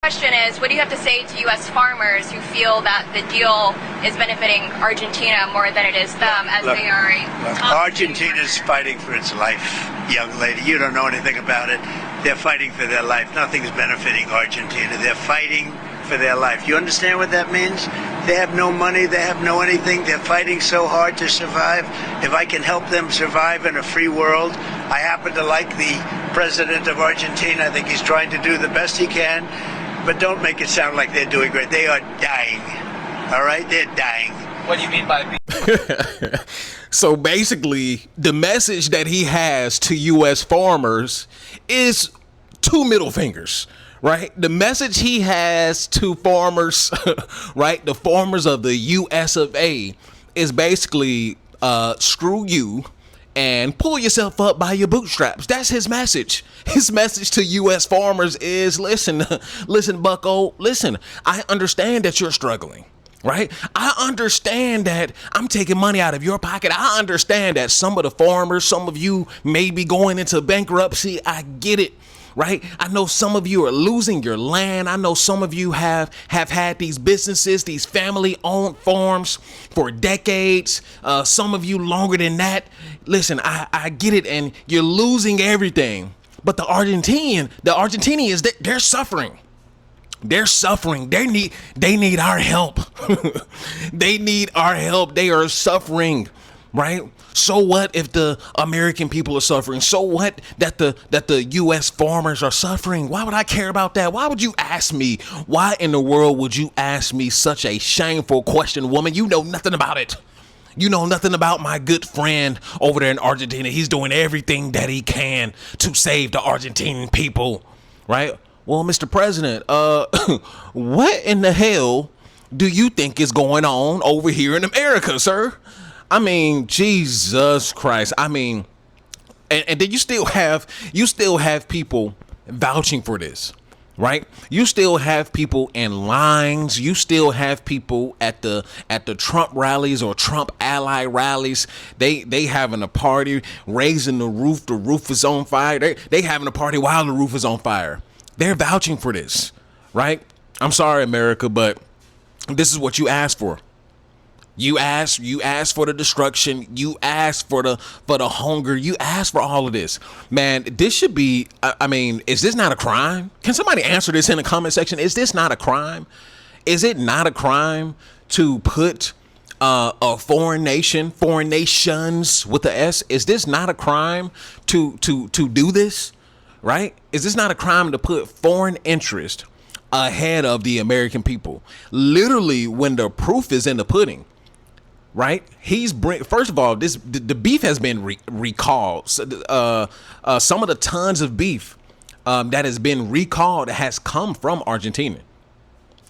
question is, what do you have to say to U.S. farmers who feel that the deal is benefiting Argentina more than it is them, as they are Argentina's fighting for its life, young lady. You don't know anything about it. They're fighting for their life. Nothing's benefiting Argentina. They're fighting for their life. You understand what that means? They have no money. They have no anything. They're fighting so hard to survive. If I can help them survive in a free world, I happen to like the president of Argentina. I think he's trying to do the best he can. But don't make it sound like they're doing great. They are dying. All right? They're dying. What do you mean by... So basically, the message that he has to U.S. farmers is two middle fingers, right? The message he has to farmers, right? The farmers of the U.S. of A. is basically screw you and pull yourself up by your bootstraps. That's his message. His message to U.S. farmers is, listen, bucko, listen, I understand that you're struggling, right? I understand that I'm taking money out of your pocket. I understand that some of the farmers, some of you may be going into bankruptcy. I get it. Right? I know some of you are losing your land. I know some of you have had these businesses, these family-owned farms for decades. Some of you longer than that. Listen, I get it, and you're losing everything. But the Argentinians, they're suffering. They're suffering. They need our help. They need our help. They are suffering. Right? So what if the American people are suffering? So what that the U.S. farmers are suffering? Why would I care about that? Why would you ask me? Why in the world would you ask me such a shameful question, woman? You know nothing about it. You know nothing about my good friend over there in Argentina. He's doing everything that he can to save the Argentine people. Right? Well, Mr. President, what in the hell do you think is going on over here in America, sir? I mean, Jesus Christ. I mean, and then you still have people vouching for this, right? You still have people in lines. You still have people at the Trump rallies or Trump ally rallies. They having a party, raising the roof. The roof is on fire. They having a party while the roof is on fire. They're vouching for this, right? I'm sorry, America, but this is what you asked for. You asked for the destruction. You asked for the hunger. You asked for all of this. Man, this should be, I mean, is this not a crime? Can somebody answer this in the comment section? Is this not a crime? Is it not a crime to put a foreign nations with the S? Is this not a crime to do this? Right? Is this not a crime to put foreign interest ahead of the American people? Literally, when the proof is in the pudding. Right? First of all, the beef has been recalled. Some of the tons of beef that has been recalled has come from Argentina.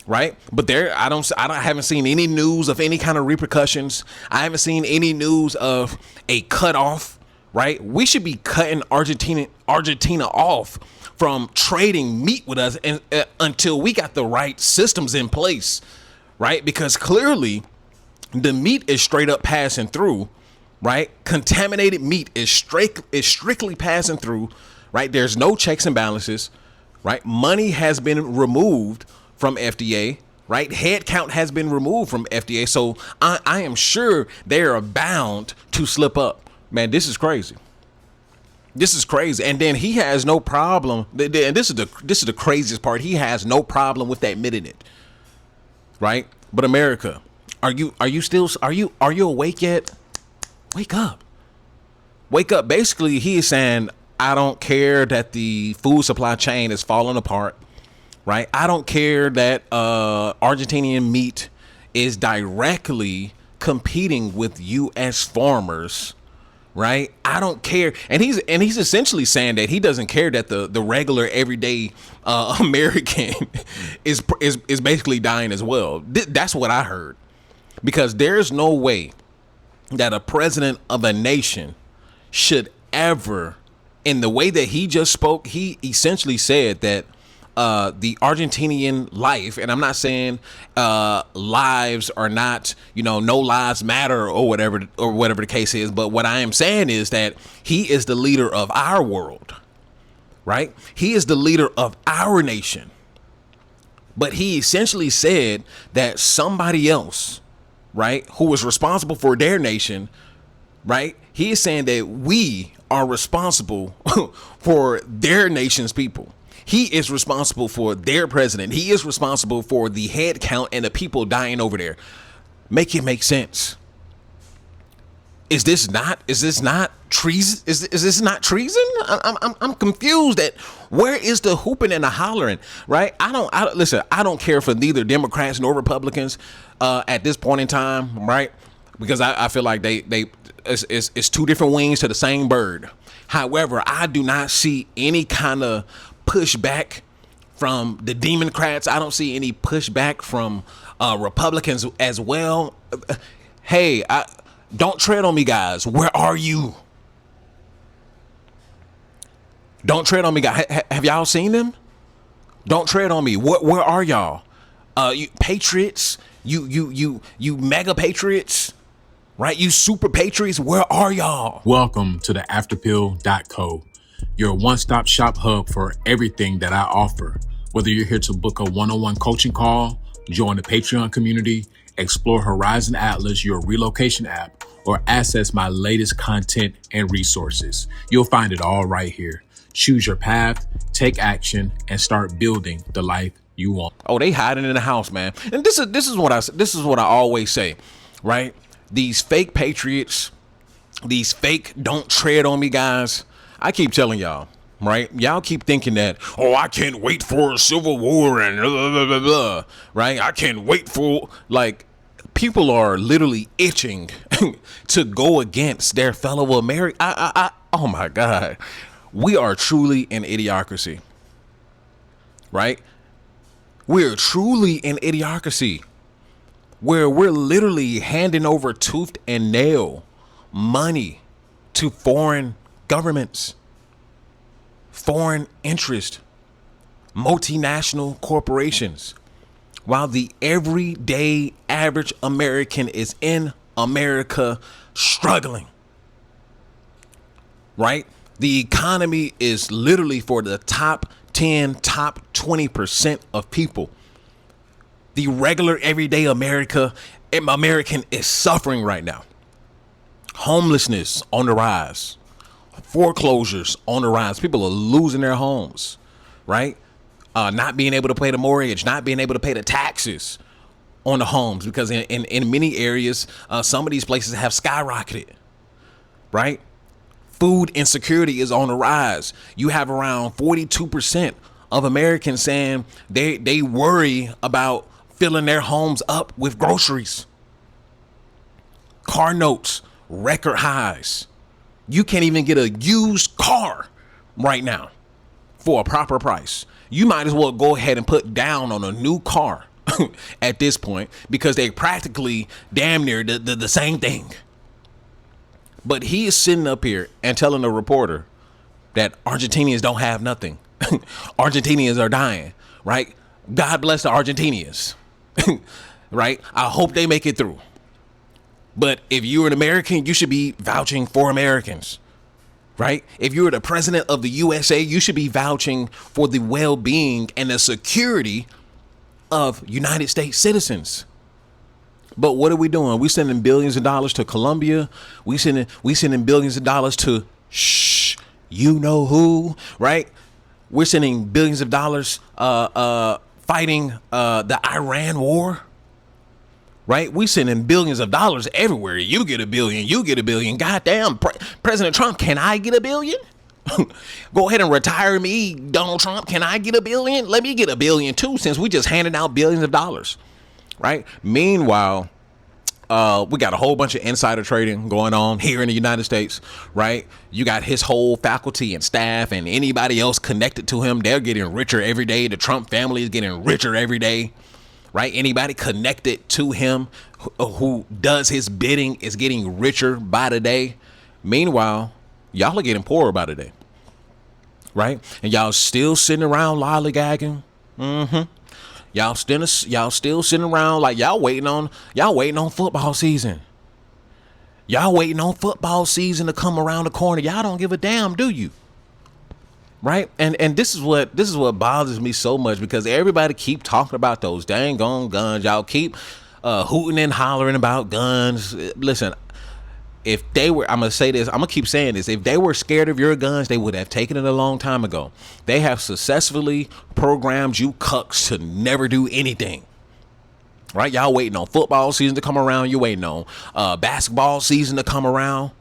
Right? But I haven't seen any news of any kind of repercussions. I haven't seen any news of a cutoff. Right? We should be cutting Argentina off from trading meat with us until we got the right systems in place. Right? Because clearly, the meat is straight up passing through, right? Contaminated meat is strictly passing through, right? There's no checks and balances, right? Money has been removed from FDA, right? Head count has been removed from FDA. So I am sure they are bound to slip up. Man, this is crazy. This is crazy. And then he has no problem. And this is the craziest part. He has no problem with admitting it, right? But America, Are you awake yet? Wake up. Wake up. Basically, he is saying, I don't care that the food supply chain is falling apart, right? I don't care that Argentinian meat is directly competing with U.S. farmers, right? I don't care. And he's essentially saying that he doesn't care that the regular everyday American is basically dying as well. That's what I heard. Because there's no way that a president of a nation should ever, in the way that he just spoke, he essentially said that the Argentinian life, and I'm not saying lives are not, no lives matter or whatever the case is, but what I am saying is that he is the leader of our world, right? He is the leader of our nation. But he essentially said that somebody else, right, who was responsible for their nation, right, he is saying that we are responsible for their nation's people. He is responsible for their president. He is responsible for the head count and the people dying over there. Make it make sense. Is this not treason? Is this not treason? I'm confused at where is the hooping and the hollering, right? I don't care for neither Democrats nor Republicans at this point in time, right? Because I feel like it's two different wings to the same bird. However, I do not see any kind of pushback from the Democrats. I don't see any pushback from Republicans as well. Hey, don't tread on me, guys. Where are you? Don't tread on me, guys. Have y'all seen them? Don't tread on me. Where are y'all? You patriots, you mega patriots, right? You super patriots. Where are y'all? Welcome to the afterpill.co, your one-stop shop hub for everything that I offer. Whether you're here to book a one-on-one coaching call, join the Patreon community, explore Horizon Atlas, your relocation app, or access my latest content and resources, you'll find it all right here. Choose your path, take action, and start building the life you want. Oh, they hiding in the house, man. And this is what I always say, right? These fake patriots, these fake don't tread on me guys. I keep telling y'all, right? Y'all keep thinking that, oh, I can't wait for a civil war and blah, blah, blah, blah, right? I can't wait for, like, people are literally itching to go against their fellow American. Oh my God. We are truly an idiocracy, right? We're truly an idiocracy where we're literally handing over tooth and nail money to foreign governments, foreign interest, multinational corporations, while the everyday average American is in America struggling, right? The economy is literally for the top 10, top 20% of people. The regular everyday American is suffering right now. Homelessness on the rise. Foreclosures on the rise. People are losing their homes, right? Not being able to pay the mortgage, not being able to pay the taxes on the homes because in many areas, some of these places have skyrocketed, right? Food insecurity is on the rise. You have around 42% of Americans saying they worry about filling their homes up with groceries. Car notes, record highs. You can't even get a used car right now for a proper price. You might as well go ahead and put down on a new car at this point because they practically damn near the same thing. But he is sitting up here and telling the reporter that Argentinians don't have nothing. Argentinians are dying, right? God bless the Argentinians, right? I hope they make it through. But if you're an American, you should be vouching for Americans, right? If you're the president of the USA, you should be vouching for the well-being and the security of United States citizens. But what are we doing? We sending billions of dollars to Colombia. We sending billions of dollars to you know who, right? We're sending billions of dollars fighting the Iran war, right? We sending billions of dollars everywhere. You get a billion, you get a billion. Goddamn, President Trump, can I get a billion? Go ahead and retire me, Donald Trump. Can I get a billion? Let me get a billion too, since we just handed out billions of dollars. Right. Meanwhile, we got a whole bunch of insider trading going on here in the United States. Right. You got his whole faculty and staff and anybody else connected to him. They're getting richer every day. The Trump family is getting richer every day. Right. Anybody connected to him who does his bidding is getting richer by the day. Meanwhile, y'all are getting poorer by the day. Right. And y'all still sitting around lollygagging. Y'all still sitting around like y'all waiting on football season. Y'all waiting on football season to come around the corner. Y'all don't give a damn, do you? Right. And this is what bothers me so much, because everybody keep talking about those dang on guns. Y'all keep hooting and hollering about guns. Listen, if they were, I'm going to say this, I'm going to keep saying this. If they were scared of your guns, they would have taken it a long time ago. They have successfully programmed you cucks to never do anything. Right. Y'all waiting on football season to come around. You waiting on basketball season to come around.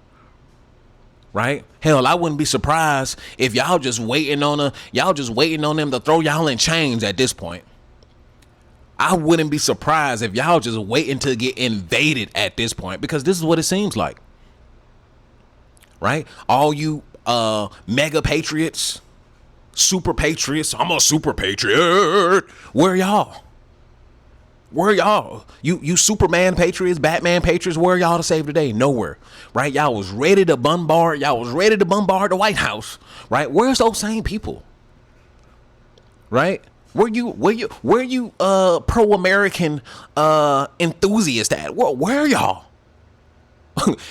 Right? Hell, I wouldn't be surprised if y'all just waiting on them to throw y'all in chains at this point. I wouldn't be surprised if y'all just waiting to get invaded at this point, because this is what it seems like. Right? All you mega patriots, super patriots, I'm a super patriot. Where y'all? Where y'all? You Superman patriots, Batman patriots, where y'all to save the day? Nowhere. Right? Y'all was ready to bombard the White House. Right? Where's those same people? Right? Where you pro-American enthusiast at? Where are y'all?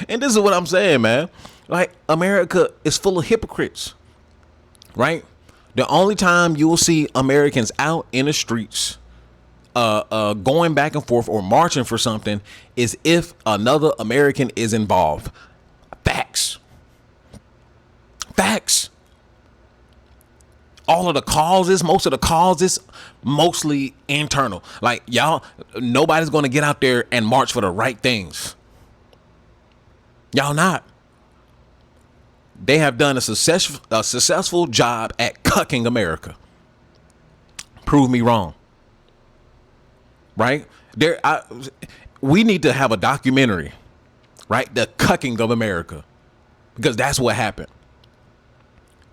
And this is what I'm saying, man. Like, America is full of hypocrites. Right? The only time you will see Americans out in the streets going back and forth or marching for something is if another American is involved. Facts. All of the causes, most of the causes, mostly internal. Like, y'all, nobody's going to get out there and march for the right things. Y'all not. They have done a successful job at cucking America. Prove me wrong. Right? We need to have a documentary, right? The cucking of America, because that's what happened.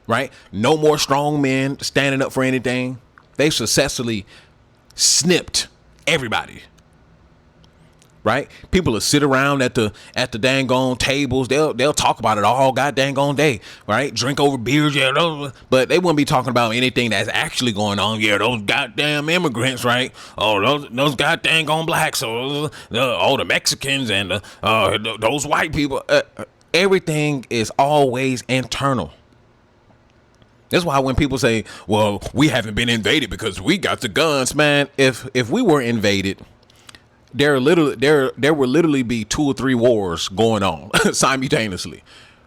Right? No more strong men standing up for anything. They successfully snipped everybody. Right? People will sit around at the dang on tables. They'll talk about it all god dang on day. Right? Drink over beers, yeah, but they wouldn't be talking about anything that's actually going on. Yeah, those goddamn immigrants, right? Oh, those goddamn on blacks, or the Mexicans and those white people. Everything is always internal. That's why when people say, "Well, we haven't been invaded because we got the guns," man. If we were invaded, there would literally be 2 or 3 wars going on simultaneously,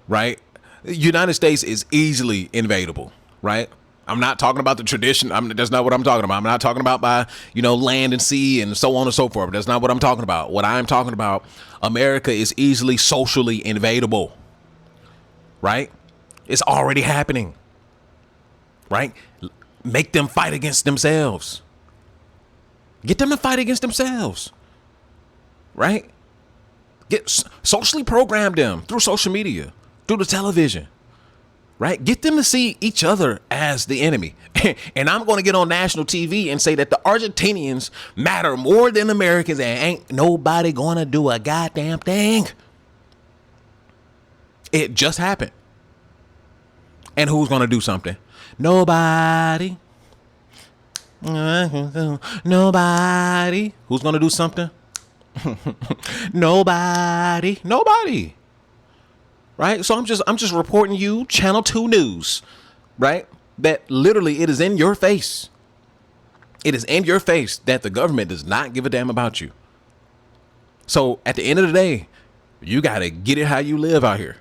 right? The United States is easily invadable, right? I'm not talking about the tradition. That's not what I'm talking about. I'm not talking about by, land and sea and so on and so forth. That's not what I'm talking about. What I'm talking about, America is easily socially invadable, right? It's already happening, right? Make them fight against themselves. Get them to fight against themselves. Right? Get socially program them through social media, through the television. Right? Get them to see each other as the enemy. And I'm going to get on national TV and say that the Argentinians matter more than Americans, and ain't nobody going to do a goddamn thing. It just happened. And who's going to do something? Nobody. Nobody. Who's going to do something? Nobody. Right? So I'm just reporting you Channel 2 news, right? That literally it is in your face. It is in your face that the government does not give a damn about you. So at the end of the day, you got to get it how you live out here,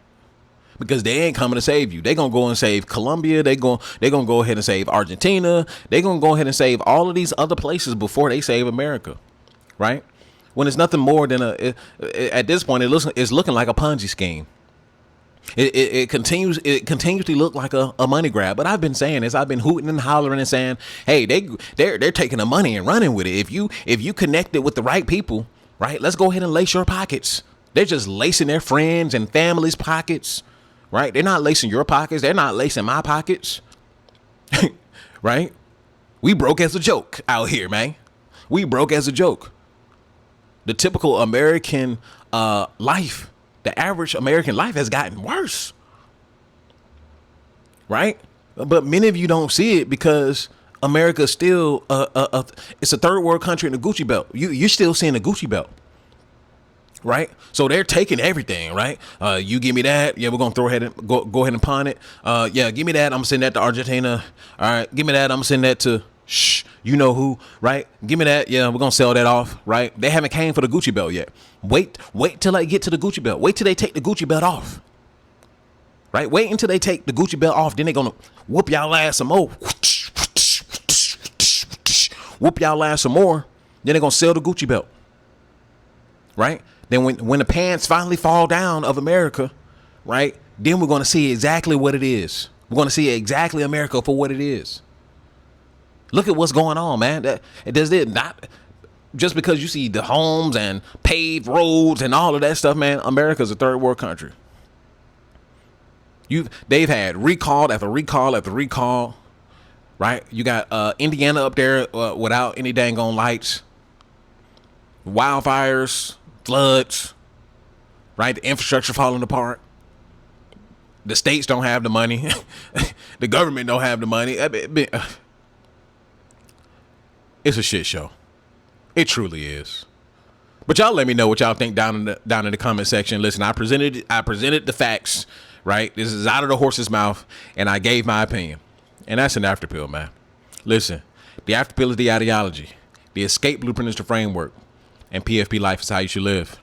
because they ain't coming to save you. They going to go and save Colombia. They going to go ahead and save Argentina. They going to go ahead and save all of these other places before they save America. Right? When it's nothing more than at this point, it's looking like a Ponzi scheme. It continues to look like a money grab. But I've been saying this. I've been hooting and hollering and saying, hey, they're taking the money and running with it. If you connect it with the right people, right, let's go ahead and lace your pockets. They're just lacing their friends and families' pockets, right? They're not lacing your pockets. They're not lacing my pockets, right? We broke as a joke out here, man. We broke as a joke. The typical American life, the average American life has gotten worse. Right? But many of you don't see it because America is still it's a third world country in the Gucci belt. You're still seeing the Gucci belt. Right? So they're taking everything, right? You give me that. Yeah, we're going to go ahead and pawn it. Yeah, give me that. I'm going to send that to Argentina. All right. Give me that. I'm going to send that to you know who, right? Give me that. Yeah, we're going to sell that off, right? They haven't came for the Gucci belt yet. Wait till they get to the Gucci belt. Wait till they take the Gucci belt off. Right? Wait until they take the Gucci belt off. Then they're going to whoop y'all ass some more. Whoop y'all ass some more. Then they're going to sell the Gucci belt. Right? Then when the pants finally fall down of America, right? Then we're going to see exactly what it is. We're going to see exactly America for what it is. Look at what's going on, man. It does it not just because you see the homes and paved roads and all of that stuff, man. America's a third world country. They've had recall after recall after recall, right? You got Indiana up there without any dang on lights, wildfires, floods, right? The infrastructure falling apart. The states don't have the money. The government don't have the money. It's a shit show. It truly is. But y'all let me know what y'all think down in the comment section. Listen, I presented the facts, right? This is out of the horse's mouth, and I gave my opinion. And that's an afterpill, man. Listen, the afterpill is the ideology. The escape blueprint is the framework. And PFP life is how you should live.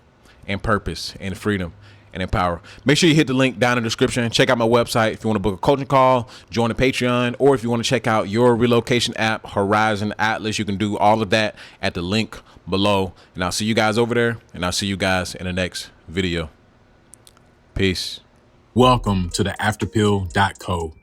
And purpose and freedom and empower. Make sure you hit the link down in the description. Check out my website if you want to book a coaching call, join the Patreon, or if you want to check out your relocation app, Horizon Atlas, you can do all of that at the link below. And I'll see you guys over there, and I'll see you guys in the next video. Peace. Welcome to the afterpill.co,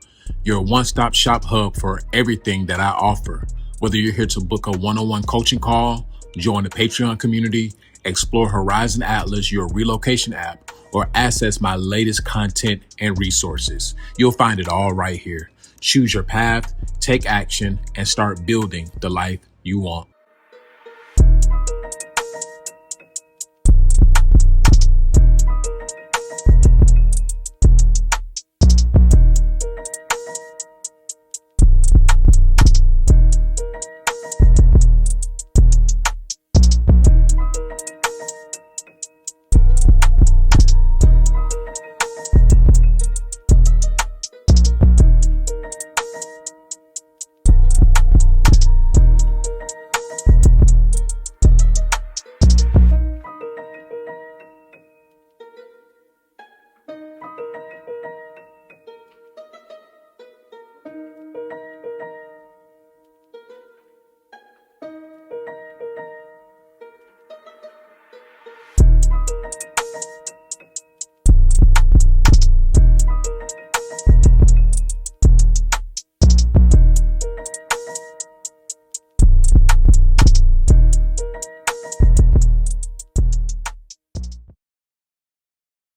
your one-stop shop hub for everything that I offer. Whether you're here to book a one-on-one coaching call, join the Patreon community, explore Horizon Atlas, your relocation app, or access my latest content and resources. You'll find it all right here. Choose your path, take action, and start building the life you want.